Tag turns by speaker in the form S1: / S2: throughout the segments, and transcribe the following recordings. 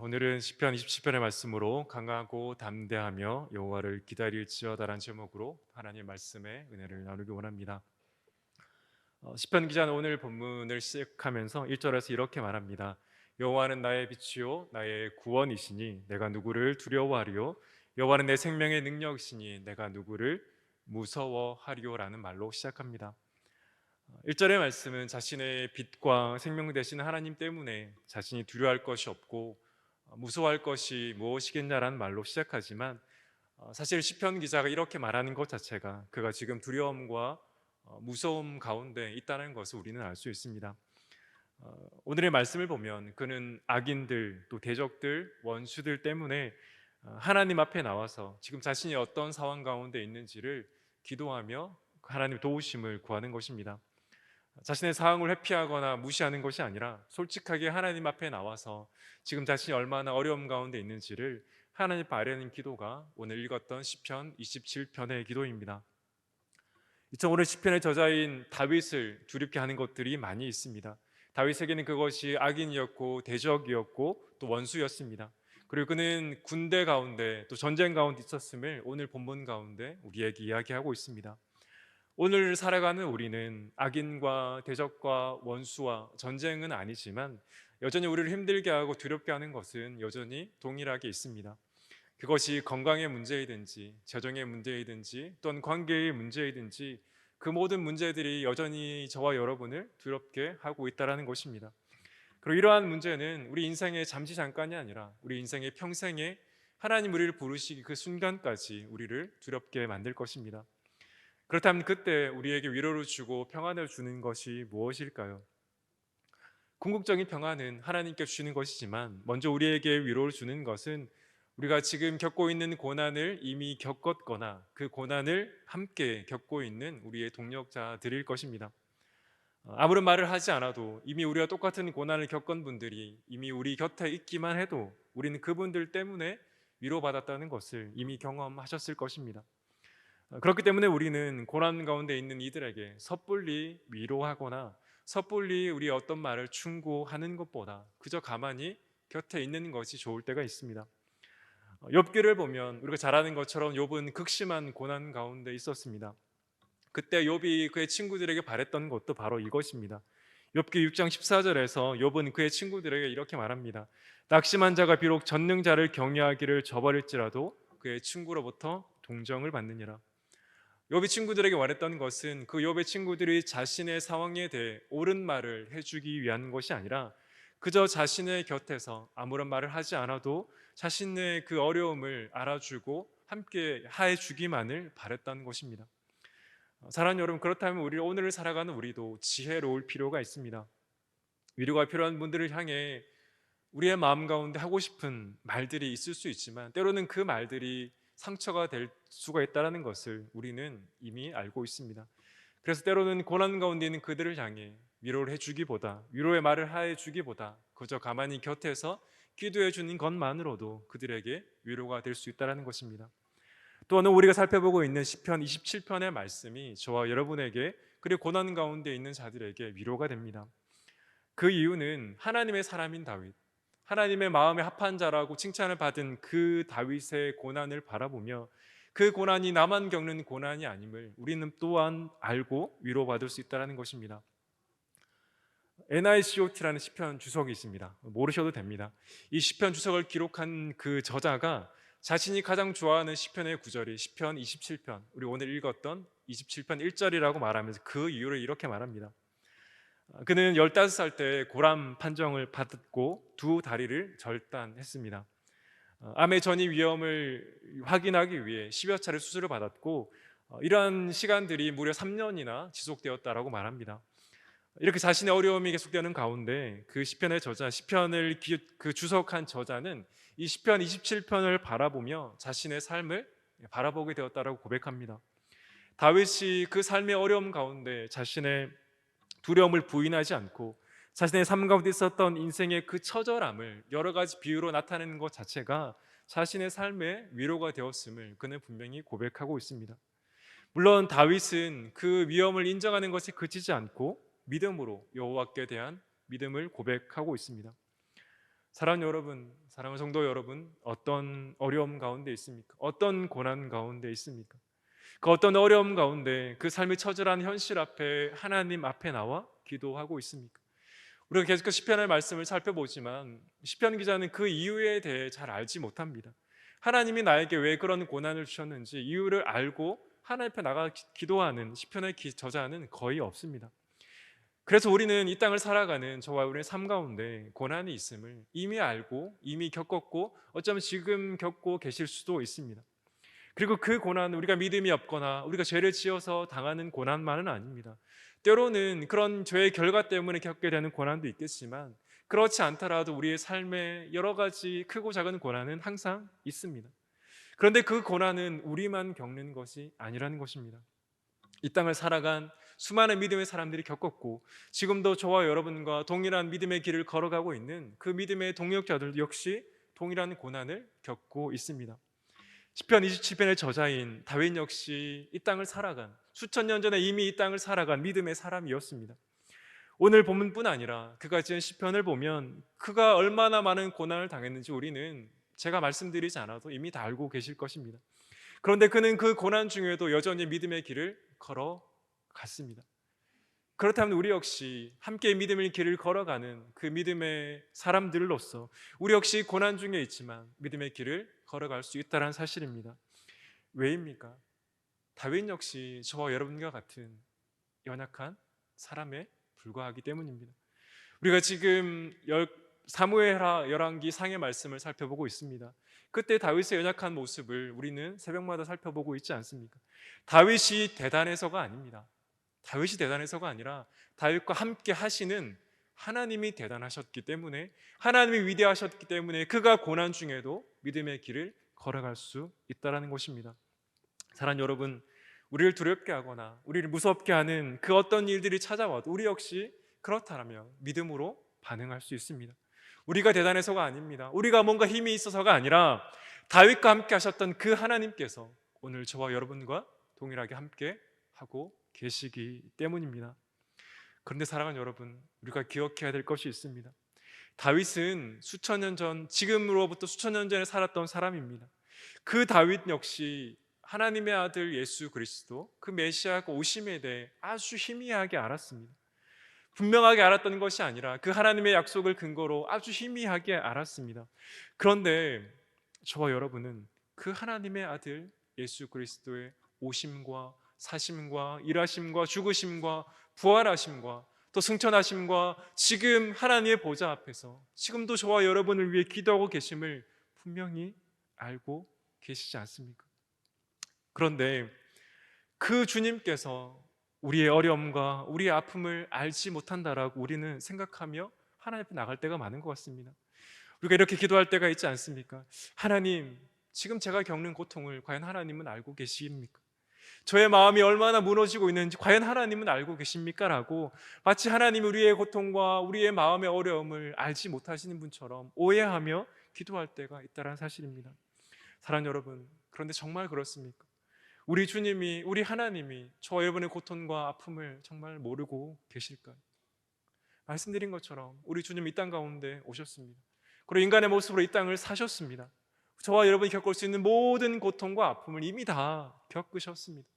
S1: 오늘은 시편 27편의 말씀으로 강하고 담대하며 여호와를 기다릴지어다라는 제목으로 하나님 말씀의 은혜를 나누기 원합니다. 시편 기자는 오늘 본문을 시작하면서 1절에서 이렇게 말합니다. 여호와는 나의 빛이요 나의 구원이시니 내가 누구를 두려워하리요. 여호와는 내 생명의 능력이시니 내가 누구를 무서워하리요라는 말로 시작합니다. 1절의 말씀은 자신의 빛과 생명 되신 하나님 때문에 자신이 두려워할 것이 없고 무서워할 것이 무엇이겠냐라는 말로 시작하지만 사실 시편 기자가 이렇게 말하는 것 자체가 그가 지금 두려움과 무서움 가운데 있다는 것을 우리는 알 수 있습니다. 오늘의 말씀을 보면 그는 악인들 또 대적들 원수들 때문에 하나님 앞에 나와서 지금 자신이 어떤 상황 가운데 있는지를 기도하며 하나님 도우심을 구하는 것입니다. 자신의 상황을 회피하거나 무시하는 것이 아니라 솔직하게 하나님 앞에 나와서 지금 자신이 얼마나 어려움 가운데 있는지를 하나님 앞에 아뢰는 기도가 오늘 읽었던 시편 27편의 기도입니다. 오늘 시편의 저자인 다윗을 두렵게 하는 것들이 많이 있습니다. 다윗에게는 그것이 악인이었고 대적이었고 또 원수였습니다. 그리고 그는 군대 가운데 또 전쟁 가운데 있었음을 오늘 본문 가운데 우리에게 이야기하고 있습니다. 오늘 살아가는 우리는 악인과 대적과 원수와 전쟁은 아니지만 여전히 우리를 힘들게 하고 두렵게 하는 것은 여전히 동일하게 있습니다. 그것이 건강의 문제이든지 재정의 문제이든지 또는 관계의 문제이든지 그 모든 문제들이 여전히 저와 여러분을 두렵게 하고 있다는 것입니다. 그리고 이러한 문제는 우리 인생의 잠시 잠깐이 아니라 우리 인생의 평생에 하나님 우리를 부르시기 그 순간까지 우리를 두렵게 만들 것입니다. 그렇다면 그때 우리에게 위로를 주고 평안을 주는 것이 무엇일까요? 궁극적인 평안은 하나님께 주시는 것이지만 먼저 우리에게 위로를 주는 것은 우리가 지금 겪고 있는 고난을 이미 겪었거나 그 고난을 함께 겪고 있는 우리의 동력자들일 것입니다. 아무런 말을 하지 않아도 이미 우리와 똑같은 고난을 겪은 분들이 이미 우리 곁에 있기만 해도 우리는 그분들 때문에 위로받았다는 것을 이미 경험하셨을 것입니다. 그렇기 때문에 우리는 고난 가운데 있는 이들에게 섣불리 위로하거나 섭불리 우리의 어떤 말을 충고하는 것보다 그저 가만히 곁에 있는 것이 좋을 때가 있습니다. 욥기를 보면 우리가 잘 아는 것처럼 욥은 극심한 고난 가운데 있었습니다. 그때 욥이 그의 친구들에게 바랬던 것도 바로 이것입니다. 욥기 6장 14절에서 욥은 그의 친구들에게 이렇게 말합니다. 낙심한 자가 비록 전능자를 경외하기를 저버릴지라도 그의 친구로부터 동정을 받느니라. 욥이 친구들에게 말했던 것은 그 욥의 친구들이 자신의 상황에 대해 옳은 말을 해주기 위한 것이 아니라 그저 자신의 곁에서 아무런 말을 하지 않아도 자신의 그 어려움을 알아주고 함께 해주기만을 바랬다는 것입니다. 사랑하는 여러분, 그렇다면 우리 오늘을 살아가는 우리도 지혜로울 필요가 있습니다. 위로가 필요한 분들을 향해 우리의 마음 가운데 하고 싶은 말들이 있을 수 있지만 때로는 그 말들이 상처가 될 수가 있다는 것을 우리는 이미 알고 있습니다. 그래서 때로는 고난 가운데 있는 그들을 향해 위로를 해주기보다 위로의 말을 해주기보다 그저 가만히 곁에서 기도해 주는 것만으로도 그들에게 위로가 될 수 있다는 것입니다. 또 오늘 우리가 살펴보고 있는 시편 27편의 말씀이 저와 여러분에게 그리고 고난 가운데 있는 자들에게 위로가 됩니다. 그 이유는 하나님의 사람인 다윗, 하나님의 마음에 합한 자라고 칭찬을 받은 그 다윗의 고난을 바라보며 그 고난이 나만 겪는 고난이 아님을 우리는 또한 알고 위로받을 수 있다는 것입니다. NICOT라는 시편 주석이 있습니다. 모르셔도 됩니다. 이 시편 주석을 기록한 그 저자가 자신이 가장 좋아하는 시편의 구절이 시편 27편, 우리 오늘 읽었던 27편 1절이라고 말하면서 그 이유를 이렇게 말합니다. 그는 15살 때 고람 판정을 받고 두 다리를 절단했습니다. 암의 전이 위험을 확인하기 위해 10여 차례 수술을 받았고 이러한 시간들이 무려 3년이나 지속되었다라고 말합니다. 이렇게 자신의 어려움이 계속되는 가운데 그 시편의 저자, 시편을 그 주석한 저자는 이 시편 27편을 바라보며 자신의 삶을 바라보게 되었다라고 고백합니다. 다윗이 그 삶의 어려움 가운데 자신의 두려움을 부인하지 않고 자신의 삶 가운데 있었던 인생의 그 처절함을 여러 가지 비유로 나타내는 것 자체가 자신의 삶의 위로가 되었음을 그는 분명히 고백하고 있습니다. 물론 다윗은 그 위험을 인정하는 것에 그치지 않고 믿음으로 여호와께 대한 믿음을 고백하고 있습니다. 사랑하는 여러분, 사랑하는 성도 여러분, 어떤 어려움 가운데 있습니까? 어떤 고난 가운데 있습니까? 그 어떤 어려움 가운데 그 삶의 처절한 현실 앞에 하나님 앞에 나와 기도하고 있습니까? 우리가 계속해서 시편의 말씀을 살펴보지만 시편 기자는 그 이유에 대해 잘 알지 못합니다. 하나님이 나에게 왜 그런 고난을 주셨는지 이유를 알고 하나님 앞에 나가 기도하는 시편의 저자는 거의 없습니다. 그래서 우리는 이 땅을 살아가는 저와 우리의 삶 가운데 고난이 있음을 이미 알고 이미 겪었고 어쩌면 지금 겪고 계실 수도 있습니다. 그리고 그 고난은 우리가 믿음이 없거나 우리가 죄를 지어서 당하는 고난만은 아닙니다. 때로는 그런 죄의 결과 때문에 겪게 되는 고난도 있겠지만 그렇지 않더라도 우리의 삶에 여러 가지 크고 작은 고난은 항상 있습니다. 그런데 그 고난은 우리만 겪는 것이 아니라는 것입니다. 이 땅을 살아간 수많은 믿음의 사람들이 겪었고 지금도 저와 여러분과 동일한 믿음의 길을 걸어가고 있는 그 믿음의 동역자들 역시 동일한 고난을 겪고 있습니다. 시편 27편의 저자인 다윗 역시 이 땅을 살아간 수천 년 전에 이미 이 땅을 살아간 믿음의 사람이었습니다. 오늘 본문뿐 아니라 그가 지은 시편을 보면 그가 얼마나 많은 고난을 당했는지 우리는 제가 말씀드리지 않아도 이미 다 알고 계실 것입니다. 그런데 그는 그 고난 중에도 여전히 믿음의 길을 걸어갔습니다. 그렇다면 우리 역시 함께 믿음의 길을 걸어가는 그 믿음의 사람들로서 우리 역시 고난 중에 있지만 믿음의 길을 걸어갈 수 있다는 사실입니다. 왜입니까? 다윗 역시 저와 여러분과 같은 연약한 사람에 불과하기 때문입니다. 우리가 지금 사무엘하 열왕기 상의 말씀을 살펴보고 있습니다. 그때 다윗의 연약한 모습을 우리는 새벽마다 살펴보고 있지 않습니까? 다윗이 대단해서가 아닙니다. 다윗이 대단해서가 아니라 다윗과 함께 하시는 하나님이 대단하셨기 때문에 하나님이 위대하셨기 때문에 그가 고난 중에도 믿음의 길을 걸어갈 수 있다는 것입니다. 사랑하는 여러분, 우리를 두렵게 하거나 우리를 무섭게 하는 그 어떤 일들이 찾아와도 우리 역시 그렇다면 믿음으로 반응할 수 있습니다. 우리가 대단해서가 아닙니다. 우리가 뭔가 힘이 있어서가 아니라 다윗과 함께 하셨던 그 하나님께서 오늘 저와 여러분과 동일하게 함께 하고 계시기 때문입니다. 그런데 사랑하는 여러분, 우리가 기억해야 될 것이 있습니다. 다윗은 수천 년 전, 지금으로부터 수천 년 전에 살았던 사람입니다. 그 다윗 역시 하나님의 아들 예수 그리스도 그 메시아가 오심에 대해 아주 희미하게 알았습니다. 분명하게 알았던 것이 아니라 그 하나님의 약속을 근거로 아주 희미하게 알았습니다. 그런데 저와 여러분은 그 하나님의 아들 예수 그리스도의 오심과 사심과 일하심과 죽으심과 부활하심과 또 승천하심과 지금 하나님의 보좌 앞에서 지금도 저와 여러분을 위해 기도하고 계심을 분명히 알고 계시지 않습니까? 그런데 그 주님께서 우리의 어려움과 우리의 아픔을 알지 못한다라고 우리는 생각하며 하나님 앞에 나갈 때가 많은 것 같습니다. 우리가 이렇게 기도할 때가 있지 않습니까? 하나님, 지금 제가 겪는 고통을 과연 하나님은 알고 계십니까? 저의 마음이 얼마나 무너지고 있는지 과연 하나님은 알고 계십니까? 라고 마치 하나님이 우리의 고통과 우리의 마음의 어려움을 알지 못하시는 분처럼 오해하며 기도할 때가 있다는 사실입니다. 사랑하는 여러분, 그런데 정말 그렇습니까? 우리 주님이, 우리 하나님이 저와 여러분의 고통과 아픔을 정말 모르고 계실까요? 말씀드린 것처럼 우리 주님 이 땅 가운데 오셨습니다. 그리고 인간의 모습으로 이 땅을 사셨습니다. 저와 여러분이 겪을 수 있는 모든 고통과 아픔을 이미 다 겪으셨습니다.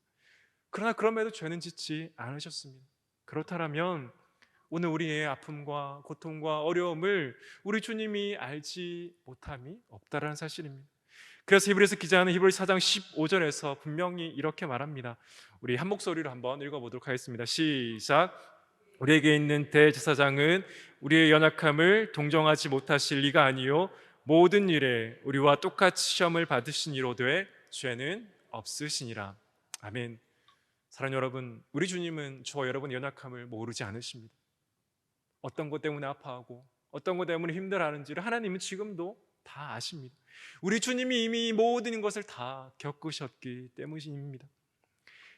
S1: 그러나 그럼에도 죄는 짓지 않으셨습니다. 그렇다면 오늘 우리의 아픔과 고통과 어려움을 우리 주님이 알지 못함이 없다라는 사실입니다. 그래서 히브리서 기자는 히브리서 4장 15절에서 분명히 이렇게 말합니다. 우리 한 목소리로 한번 읽어보도록 하겠습니다. 시작. 우리에게 있는 대제사장은 우리의 연약함을 동정하지 못하실 리가 아니요 모든 일에 우리와 똑같이 시험을 받으신 이로되 죄는 없으시니라. 아멘. 사랑하는 여러분, 우리 주님은 저와 여러분의 연약함을 모르지 않으십니다. 어떤 것 때문에 아파하고 어떤 것 때문에 힘들어하는지를 하나님은 지금도 다 아십니다. 우리 주님이 이미 모든 것을 다 겪으셨기 때문입니다.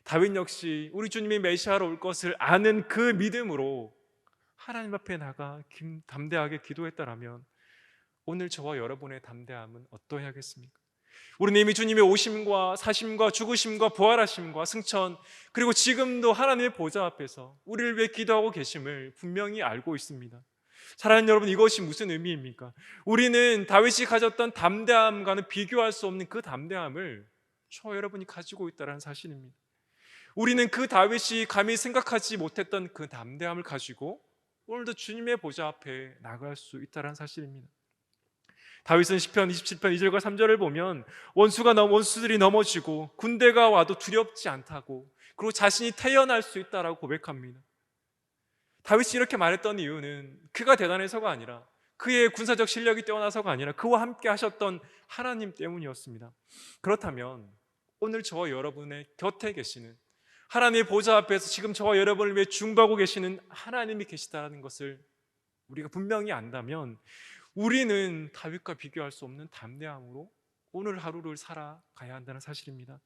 S1: 다윗 역시 우리 주님이 메시아로 올 것을 아는 그 믿음으로 하나님 앞에 나가 담대하게 기도했다라면 오늘 저와 여러분의 담대함은 어떠해야겠습니까? 우리는 이미 주님의 오심과 사심과 죽으심과 부활하심과 승천 그리고 지금도 하나님의 보좌 앞에서 우리를 위해 기도하고 계심을 분명히 알고 있습니다. 사랑하는 여러분, 이것이 무슨 의미입니까? 우리는 다윗이 가졌던 담대함과는 비교할 수 없는 그 담대함을 저와 여러분이 가지고 있다는 사실입니다. 우리는 그 다윗이 감히 생각하지 못했던 그 담대함을 가지고 오늘도 주님의 보좌 앞에 나갈 수 있다는 사실입니다. 다윗은 시편 27편 2절과 3절을 보면 원수들이 넘어지고 군대가 와도 두렵지 않다고, 그리고 자신이 태어날 수 있다라고 고백합니다. 다윗이 이렇게 말했던 이유는 그가 대단해서가 아니라, 그의 군사적 실력이 뛰어나서가 아니라 그와 함께 하셨던 하나님 때문이었습니다. 그렇다면 오늘 저와 여러분의 곁에 계시는, 하나님의 보좌 앞에서 지금 저와 여러분을 위해 중보하고 계시는 하나님이 계시다는 것을 우리가 분명히 안다면, 우리는 다윗과 비교할 수 없는 담대함으로 오늘 하루를 살아가야 한다는 사실입니다.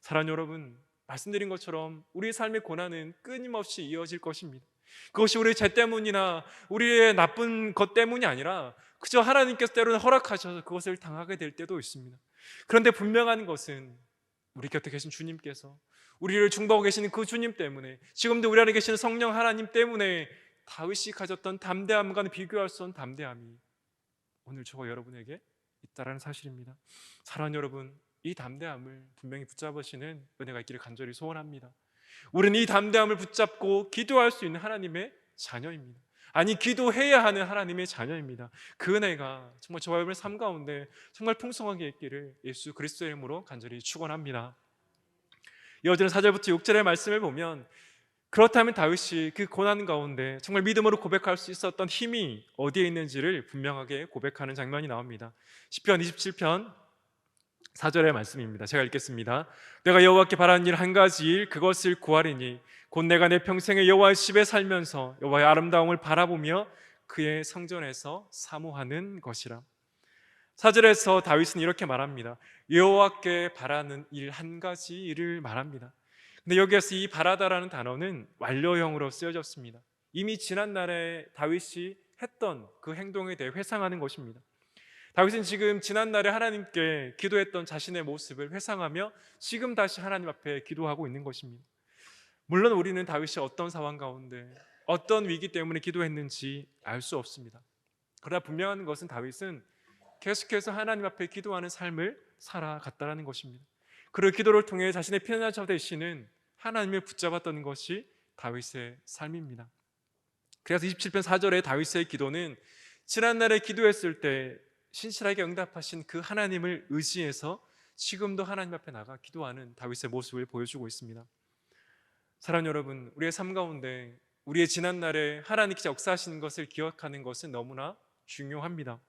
S1: 사랑하는 여러분, 말씀드린 것처럼 우리의 삶의 고난은 끊임없이 이어질 것입니다. 그것이 우리의 죄 때문이나 우리의 나쁜 것 때문이 아니라 그저 하나님께서 때로는 허락하셔서 그것을 당하게 될 때도 있습니다. 그런데 분명한 것은 우리 곁에 계신 주님께서, 우리를 중보하고 계시는 그 주님 때문에, 지금도 우리 안에 계시는 성령 하나님 때문에 다윗이 가졌던 담대함과는 비교할 수 없는 담대함이 오늘 저와 여러분에게 있다는 사실입니다. 사랑하는 여러분, 이 담대함을 분명히 붙잡으시는 은혜가 있기를 간절히 소원합니다. 우리는 이 담대함을 붙잡고 기도할 수 있는 하나님의 자녀입니다. 아니, 기도해야 하는 하나님의 자녀입니다. 그 은혜가 정말 저와 여러분의 삶 가운데 정말 풍성하게 있기를 예수 그리스도의 이름으로 간절히 축원합니다. 이어지는 4절부터 6절의 말씀을 보면, 그렇다면 다윗이 그 고난 가운데 정말 믿음으로 고백할 수 있었던 힘이 어디에 있는지를 분명하게 고백하는 장면이 나옵니다. 시편 27편 4절의 말씀입니다. 제가 읽겠습니다. 내가 여호와께 바라는 일 한 가지 일, 그것을 구하리니 곧 내가 내 평생에 여호와의 집에 살면서 여호와의 아름다움을 바라보며 그의 성전에서 사모하는 것이라. 4절에서 다윗은 이렇게 말합니다. 여호와께 바라는 일 한 가지 일을 말합니다. 근데 여기에서 이 바라다라는 단어는 완료형으로 쓰여졌습니다. 이미 지난날에 다윗이 했던 그 행동에 대해 회상하는 것입니다. 다윗은 지금 지난날에 하나님께 기도했던 자신의 모습을 회상하며 지금 다시 하나님 앞에 기도하고 있는 것입니다. 물론 우리는 다윗이 어떤 상황 가운데 어떤 위기 때문에 기도했는지 알 수 없습니다. 그러나 분명한 것은 다윗은 계속해서 하나님 앞에 기도하는 삶을 살아갔다는 것입니다. 그리고 기도를 통해 자신의 피난처 되시는 하나님을 붙잡았던 것이 다윗의 삶입니다. 그래서 27편 4절의 다윗의 기도는 지난날에 기도했을 때 신실하게 응답하신 그 하나님을 의지해서 지금도 하나님 앞에 나가 기도하는 다윗의 모습을 보여주고 있습니다. 사랑하는 여러분, 우리의 삶 가운데 우리의 지난날에 하나님께서 역사하시는 것을 기억하는 것은 너무나 중요합니다.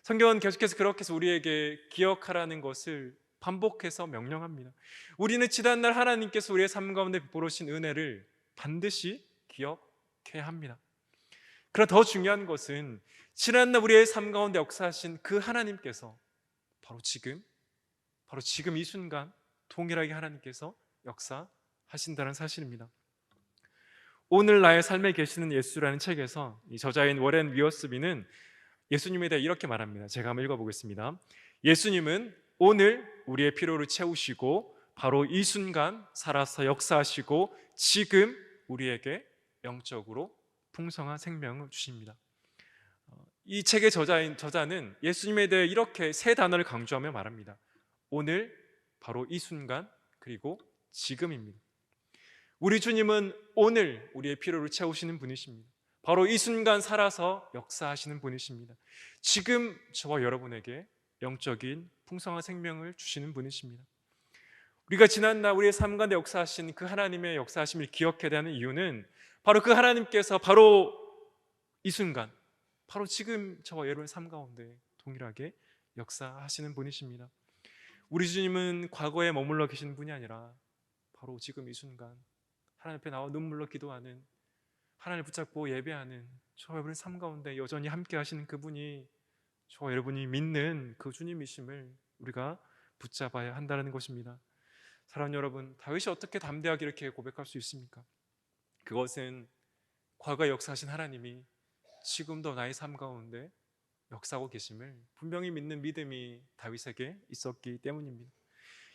S1: 성경은 계속해서 그렇게 해서 우리에게 기억하라는 것을 반복해서 명령합니다. 우리는 지난날 하나님께서 우리의 삶 가운데 베풀으신 은혜를 반드시 기억해야 합니다. 그러나 더 중요한 것은 지난날 우리의 삶 가운데 역사하신 그 하나님께서 바로 지금 이 순간 동일하게 하나님께서 역사하신다는 사실입니다. 오늘 나의 삶에 계시는 예수라는 책에서 이 저자인 워렌 위어스비는 예수님에 대해 이렇게 말합니다. 제가 한번 읽어보겠습니다. 예수님은 오늘 우리의 필요를 채우시고 바로 이 순간 살아서 역사하시고 지금 우리에게 영적으로 풍성한 생명을 주십니다. 이 책의 저자는 예수님에 대해 이렇게 세 단어를 강조하며 말합니다. 오늘, 바로 이 순간, 그리고 지금입니다. 우리 주님은 오늘 우리의 필요를 채우시는 분이십니다. 바로 이 순간 살아서 역사하시는 분이십니다. 지금 저와 여러분에게 영적인 풍성한 생명을 주시는 분이십니다. 우리가 지난날 우리의 삶 가운데 역사하신 그 하나님의 역사하심을 기억해야 하는 이유는 바로 그 하나님께서 바로 이 순간, 바로 지금 저와 여러분의 삶 가운데 동일하게 역사하시는 분이십니다. 우리 주님은 과거에 머물러 계시는 분이 아니라 바로 지금 이 순간 하나님 앞에 나와 눈물로 기도하는, 하나님을 붙잡고 예배하는 저와 여러분의 삶 가운데 여전히 함께 하시는 그분이 저와 여러분이 믿는 그 주님이심을 우리가 붙잡아야 한다는 것입니다. 사랑하는 여러분, 다윗이 어떻게 담대하게 이렇게 고백할 수 있습니까? 그것은 과거에 역사하신 하나님이 지금도 나의 삶 가운데 역사하고 계심을 분명히 믿는 믿음이 다윗에게 있었기 때문입니다.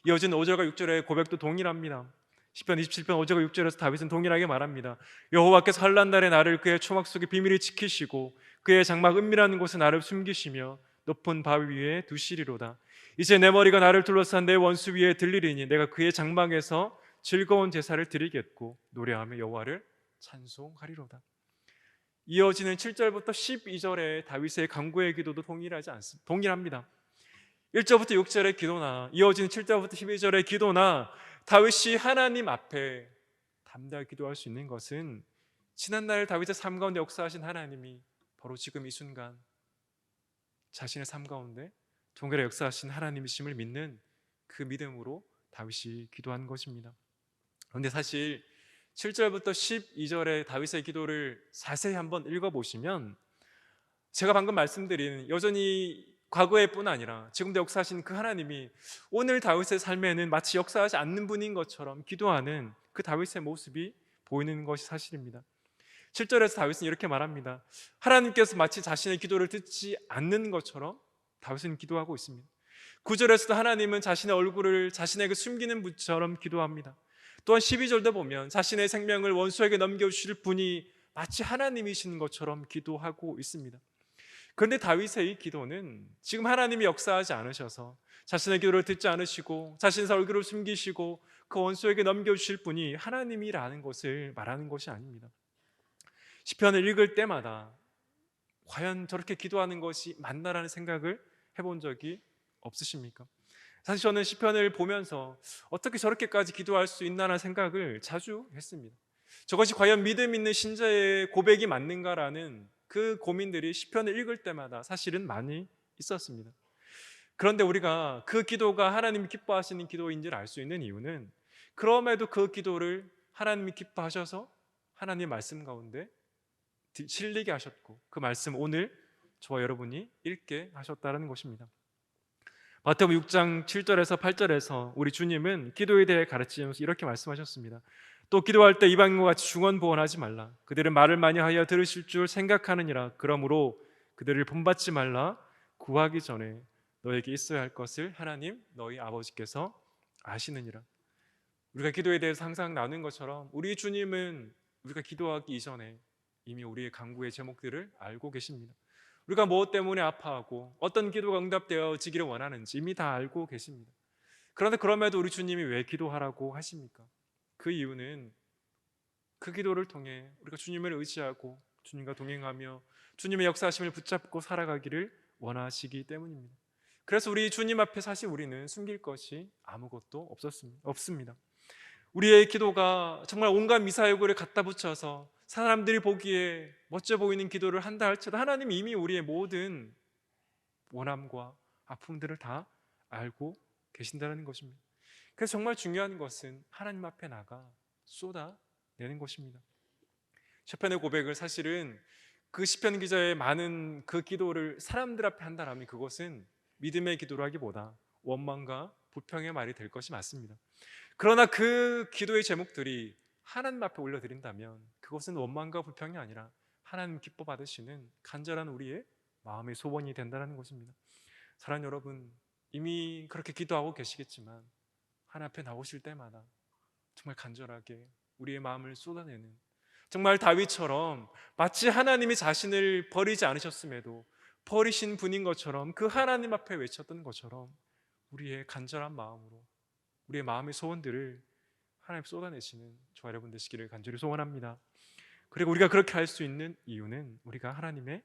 S1: 이어진 5절과 6절의 고백도 동일합니다. 시편 27편 5절과 6절에서 다윗은 동일하게 말합니다. 여호와께서 환난 날에 나를 그의 초막 속에 비밀히 지키시고 그의 장막 은밀한 곳에 나를 숨기시며 높은 바위 위에 두시리로다. 이제 내 머리가 나를 둘러싼 내 원수 위에 들리리니 내가 그의 장막에서 즐거운 제사를 드리겠고 노래하며 여호와를 찬송하리로다. 이어지는 7절부터 12절의 다윗의 간구의 기도도 동일합니다. 1절부터 6절의 기도나 이어지는 7절부터 12절의 기도나 다윗이 하나님 앞에 담대하게 기도할 수 있는 것은 지난날 다윗의 삶 가운데 역사하신 하나님이 바로 지금 이 순간 자신의 삶 가운데 동일하게 역사하신 하나님이심을 믿는 그 믿음으로 다윗이 기도한 것입니다. 그런데 사실 7절부터 12절의 다윗의 기도를 자세히 한번 읽어보시면 제가 방금 말씀드린 여전히 과거의 뿐 아니라 지금도 역사하신 그 하나님이 오늘 다윗의 삶에는 마치 역사하지 않는 분인 것처럼 기도하는 그 다윗의 모습이 보이는 것이 사실입니다. 7절에서 다윗은 이렇게 말합니다. 하나님께서 마치 자신의 기도를 듣지 않는 것처럼 다윗은 기도하고 있습니다. 9절에서도 하나님은 자신의 얼굴을 자신에게 숨기는 분처럼 기도합니다. 또한 12절도 보면 자신의 생명을 원수에게 넘겨주실 분이 마치 하나님이신 것처럼 기도하고 있습니다. 그런데 다윗의 이 기도는 지금 하나님이 역사하지 않으셔서 자신의 기도를 듣지 않으시고 자신의 얼굴을 숨기시고 그 원수에게 넘겨주실 분이 하나님이라는 것을 말하는 것이 아닙니다. 시편을 읽을 때마다 과연 저렇게 기도하는 것이 맞나라는 생각을 해본 적이 없으십니까? 사실 저는 시편을 보면서 어떻게 저렇게까지 기도할 수 있나라는 생각을 자주 했습니다. 저것이 과연 믿음 있는 신자의 고백이 맞는가라는 그 고민들이 시편을 읽을 때마다 사실은 많이 있었습니다. 그런데 우리가 그 기도가 하나님이 기뻐하시는 기도인지를 알 수 있는 이유는 그럼에도 그 기도를 하나님이 기뻐하셔서 하나님의 말씀 가운데 실리게 하셨고 그 말씀 오늘 저와 여러분이 읽게 하셨다는 것입니다. 마태복음 6장 7절에서 8절에서 우리 주님은 기도에 대해 가르치면서 이렇게 말씀하셨습니다. 또 기도할 때 이방인과 같이 중언부언하지 말라. 그들은 말을 많이 하여 들으실 줄 생각하느니라. 그러므로 그들을 본받지 말라. 구하기 전에 너에게 있어야 할 것을 하나님 너희 아버지께서 아시느니라. 우리가 기도에 대해서 항상 나눈 것처럼 우리 주님은 우리가 기도하기 이전에 이미 우리의 간구의 제목들을 알고 계십니다. 우리가 무엇 때문에 아파하고 어떤 기도가 응답되어지기를 원하는지 이미 다 알고 계십니다. 그런데 그럼에도 우리 주님이 왜 기도하라고 하십니까? 그 이유는 그 기도를 통해 우리가 주님을 의지하고 주님과 동행하며 주님의 역사하심을 붙잡고 살아가기를 원하시기 때문입니다. 그래서 우리 주님 앞에 사실 우리는 숨길 것이 아무것도 없습니다. 우리의 기도가 정말 온갖 미사여구를 갖다 붙여서 사람들이 보기에 멋져 보이는 기도를 한다 할지라도 하나님이 이미 우리의 모든 원함과 아픔들을 다 알고 계신다는 것입니다. 그래서 정말 중요한 것은 하나님 앞에 나가 쏟아내는 것입니다. 시편의 고백을 사실은 그 시편 기자의 많은 그 기도를 사람들 앞에 한다면 그것은 믿음의 기도라기보다 원망과 불평의 말이 될 것이 맞습니다. 그러나 그 기도의 제목들이 하나님 앞에 올려드린다면 그것은 원망과 불평이 아니라 하나님 기뻐 받으시는 간절한 우리의 마음의 소원이 된다는 것입니다. 사랑하는 여러분, 이미 그렇게 기도하고 계시겠지만 하나님 앞에 나오실 때마다 정말 간절하게 우리의 마음을 쏟아내는, 정말 다윗처럼 마치 하나님이 자신을 버리지 않으셨음에도 버리신 분인 것처럼 그 하나님 앞에 외쳤던 것처럼 우리의 간절한 마음으로 우리의 마음의 소원들을 하나님 쏟아내시는 저와 여러분 되시기를 간절히 소원합니다. 그리고 우리가 그렇게 할 수 있는 이유는 우리가 하나님의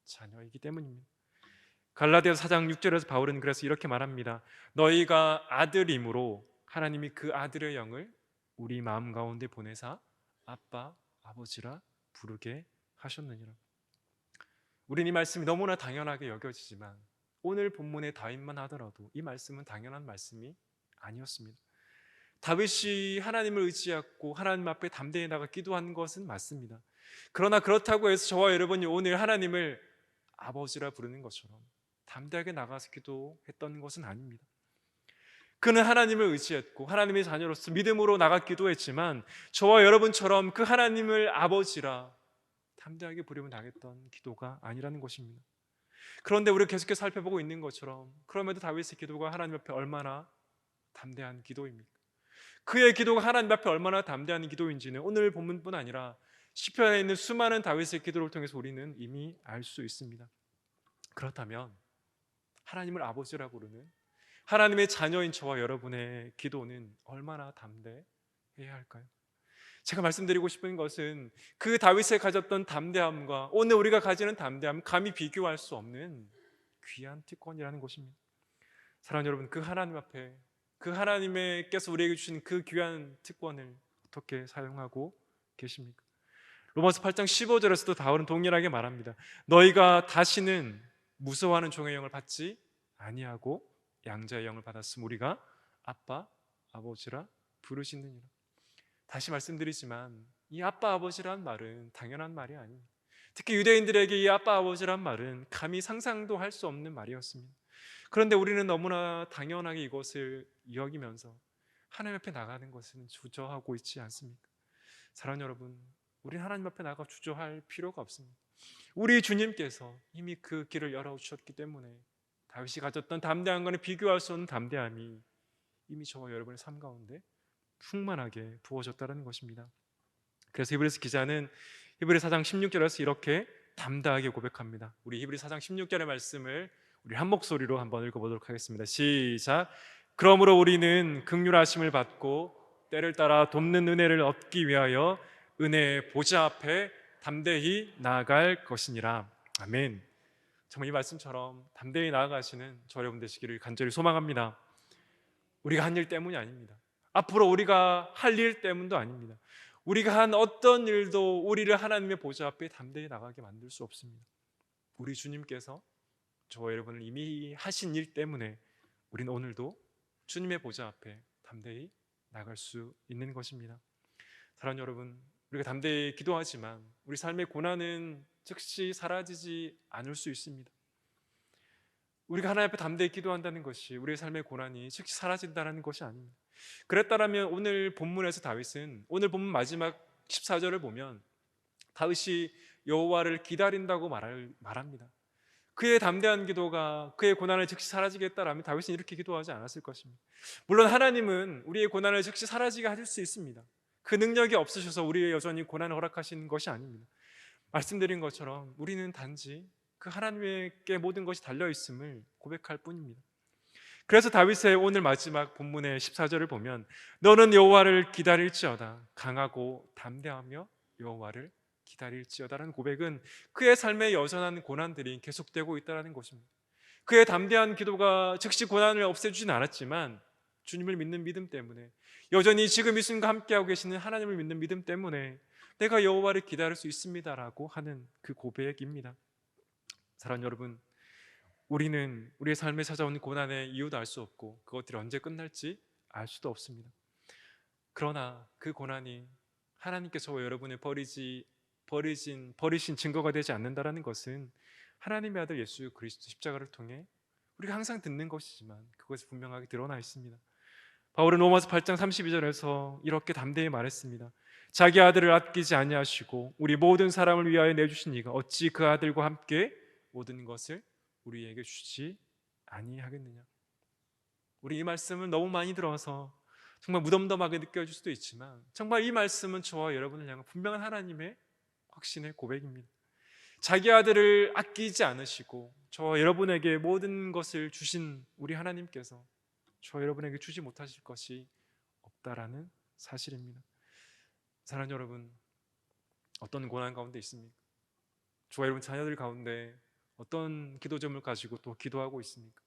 S1: 자녀이기 때문입니다. 갈라디아서 4장 6절에서 바울은 그래서 이렇게 말합니다. 너희가 아들임으로 하나님이 그 아들의 영을 우리 마음 가운데 보내사 아빠, 아버지라 부르게 하셨느니라. 우린 이 말씀이 너무나 당연하게 여겨지지만 오늘 본문의 다윗만 하더라도 이 말씀은 당연한 말씀이 아니었습니다. 다윗이 하나님을 의지하고 하나님 앞에 담대히 나가 기도한 것은 맞습니다. 그러나 그렇다고 해서 저와 여러분이 오늘 하나님을 아버지라 부르는 것처럼 담대하게 나가서 기도했던 것은 아닙니다. 그는 하나님을 의지했고 하나님의 자녀로서 믿음으로 나가 기도했지만 저와 여러분처럼 그 하나님을 아버지라 담대하게 부르며 나갔던 기도가 아니라는 것입니다. 그런데 우리가 계속해서 살펴보고 있는 것처럼 그럼에도 다윗의 기도가 하나님 앞에 얼마나 담대한 기도입니까? 그의 기도가 하나님 앞에 얼마나 담대한 기도인지는 오늘 본문뿐 아니라 시편에 있는 수많은 다윗의 기도를 통해서 우리는 이미 알 수 있습니다. 그렇다면 하나님을 아버지라고 부르는 하나님의 자녀인 저와 여러분의 기도는 얼마나 담대해야 할까요? 제가 말씀드리고 싶은 것은 그 다윗이 가졌던 담대함과 오늘 우리가 가지는 담대함, 감히 비교할 수 없는 귀한 특권이라는 것입니다. 사랑하는 여러분, 그 하나님 앞에 그 하나님께서 우리에게 주신 그 귀한 특권을 어떻게 사용하고 계십니까? 로마서 8장 15절에서도 바울은 동일하게 말합니다. 너희가 다시는 무서워하는 종의 영을 받지 아니하고 양자의 영을 받았음 우리가 아빠 아버지라 부르시느니라. 다시 말씀드리지만 이 아빠 아버지란 말은 당연한 말이 아닙니다. 특히 유대인들에게 이 아빠 아버지란 말은 감히 상상도 할 수 없는 말이었습니다. 그런데 우리는 너무나 당연하게 이것을 여기면서 하나님 앞에 나가는 것은 주저하고 있지 않습니까? 사랑하는 여러분, 우리는 하나님 앞에 나가 주저할 필요가 없습니다. 우리 주님께서 이미 그 길을 열어주셨기 때문에 다윗이 가졌던 담대한 것에 비교할 수 없는 담대함이 이미 저와 여러분의 삶 가운데 충만하게 부어졌다는 것입니다. 그래서 히브리서 기자는 히브리 4장 16절에서 이렇게 담대하게 고백합니다. 우리 히브리 4장 16절의 말씀을 우리 한 목소리로 한번 읽어보도록 하겠습니다. 시작. 그러므로 우리는 긍휼하심을 받고 때를 따라 돕는 은혜를 얻기 위하여 은혜의 보좌 앞에 담대히 나아갈 것이니라. 아멘. 정말 이 말씀처럼 담대히 나아가시는 저 여러분 되시기를 간절히 소망합니다. 우리가 한 일 때문이 아닙니다. 앞으로 우리가 할 일 때문도 아닙니다. 우리가 한 어떤 일도 우리를 하나님의 보좌 앞에 담대히 나가게 만들 수 없습니다. 우리 주님께서 저와 여러분을 이미 하신 일 때문에 우리는 오늘도 주님의 보좌 앞에 담대히 나갈 수 있는 것입니다. 사랑하는 여러분, 우리가 담대히 기도하지만 우리 삶의 고난은 즉시 사라지지 않을 수 있습니다. 우리가 하나님 앞에 담대히 기도한다는 것이 우리의 삶의 고난이 즉시 사라진다는 것이 아닙니다. 그랬다면 오늘 본문에서 다윗은 오늘 본문 마지막 14절을 보면 다윗이 여호와를 기다린다고 말합니다. 그의 담대한 기도가 그의 고난을 즉시 사라지게 했다라면 다윗은 이렇게 기도하지 않았을 것입니다. 물론 하나님은 우리의 고난을 즉시 사라지게 하실 수 있습니다. 그 능력이 없으셔서 우리의 여전히 고난을 허락하시는 것이 아닙니다. 말씀드린 것처럼 우리는 단지 그 하나님께 모든 것이 달려있음을 고백할 뿐입니다. 그래서 다윗의 오늘 마지막 본문의 14절을 보면 너는 여호와를 기다릴지어다 강하고 담대하며 여호와를 기다릴지어다라는 고백은 그의 삶의 여전한 고난들이 계속되고 있다는 것입니다. 그의 담대한 기도가 즉시 고난을 없애주진 않았지만 주님을 믿는 믿음 때문에 여전히 지금 이 순간 함께하고 계시는 하나님을 믿는 믿음 때문에 내가 여호와를 기다릴 수 있습니다라고 하는 그 고백입니다. 사랑하는 여러분, 우리는 우리의 삶에 찾아오는 고난의 이유도 알 수 없고 그것들이 언제 끝날지 알 수도 없습니다. 그러나 그 고난이 하나님께서 저와 여러분을 버리신 증거가 되지 않는다라는 것은 하나님의 아들 예수 그리스도 십자가를 통해 우리가 항상 듣는 것이지만 그것이 분명하게 드러나 있습니다. 바울은 로마서 8장 32절에서 이렇게 담대히 말했습니다. 자기 아들을 아끼지 아니하시고 우리 모든 사람을 위하여 내주신 이가 어찌 그 아들과 함께 모든 것을 우리에게 주지 아니하겠느냐. 우리 이 말씀을 너무 많이 들어서 정말 무덤덤하게 느껴질 수도 있지만 정말 이 말씀은 저와 여러분을 향한 분명한 하나님의 확신의 고백입니다. 자기 아들을 아끼지 않으시고 저와 여러분에게 모든 것을 주신 우리 하나님께서 저와 여러분에게 주지 못하실 것이 없다라는 사실입니다. 사랑하는 여러분, 어떤 고난 가운데 있습니까? 저와 여러분 자녀들 가운데 어떤 기도점을 가지고 또 기도하고 있습니까?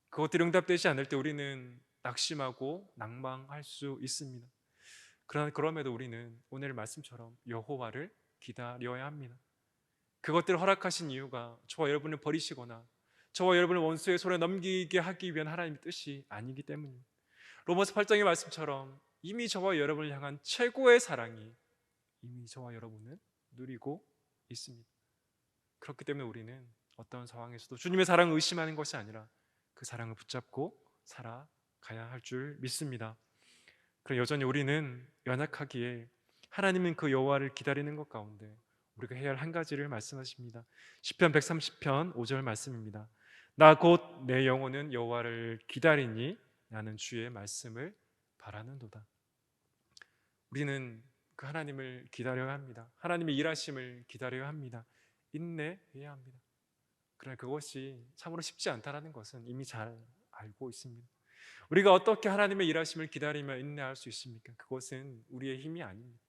S1: 그것들이 응답되지 않을 때 우리는 낙심하고 낭망할 수 있습니다. 그러나 그럼에도 우리는 오늘 말씀처럼 여호와를 기다려야 합니다. 그것들을 허락하신 이유가 저와 여러분을 버리시거나 저와 여러분을 원수의 손에 넘기게 하기 위한 하나님의 뜻이 아니기 때문입니다. 로마서 8장의 말씀처럼 이미 저와 여러분을 향한 최고의 사랑이 이미 저와 여러분은 누리고 있습니다. 그렇기 때문에 우리는 어떤 상황에서도 주님의 사랑을 의심하는 것이 아니라 그 사랑을 붙잡고 살아가야 할 줄 믿습니다. 그럼 여전히 우리는 연약하기에 하나님은 그 여호와를 기다리는 것 가운데 우리가 해야 할 한 가지를 말씀하십니다. 시편 130편 5절 말씀입니다. 나 곧 내 영혼은 여호와를 기다리니 나는 주의 말씀을 바라는도다. 우리는 그 하나님을 기다려야 합니다. 하나님의 일하심을 기다려야 합니다. 인내해야 합니다. 그러나 그것이 참으로 쉽지 않다는 것은 이미 잘 알고 있습니다. 우리가 어떻게 하나님의 일하심을 기다리며 인내할 수 있습니까? 그것은 우리의 힘이 아닙니다.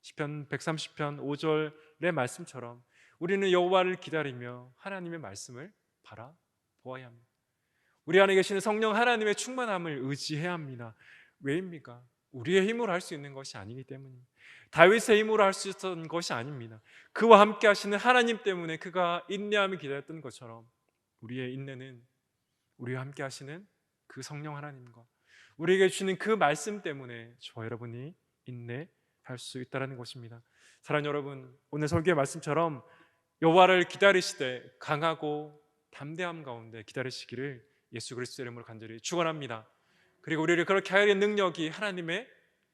S1: 시편 130편 5절의 말씀처럼 우리는 여호와를 기다리며 하나님의 말씀을 바라보아야 합니다. 우리 안에 계시는 성령 하나님의 충만함을 의지해야 합니다. 왜입니까? 우리의 힘으로 할 수 있는 것이 아니기 때문입니다. 다윗의 힘으로 할 수 있었던 것이 아닙니다. 그와 함께 하시는 하나님 때문에 그가 인내하며 기다렸던 것처럼 우리의 인내는 우리와 함께 하시는 그 성령 하나님과 우리에게 주시는 그 말씀 때문에 저와 여러분이 인내할 수 있다는 것입니다. 사랑하는 여러분, 오늘 설교의 말씀처럼 여호와를 기다리시되 강하고 담대함 가운데 기다리시기를 예수 그리스도의 이름으로 간절히 축원합니다. 그리고 우리를 그렇게 하는 능력이 하나님의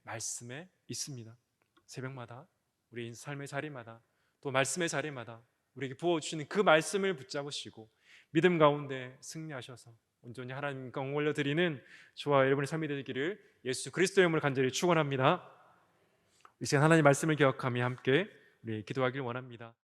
S1: 말씀에 있습니다. 새벽마다 우리 삶의 자리마다 또 말씀의 자리마다 우리에게 부어주시는 그 말씀을 붙잡으시고 믿음 가운데 승리하셔서 온전히 하나님과 올려드리는 저와 여러분의 삶이 되기를 예수 그리스도의 이름으로 간절히 축원합니다. 이 시간 하나님의 말씀을 기억하며 함께 우리 기도하길 원합니다.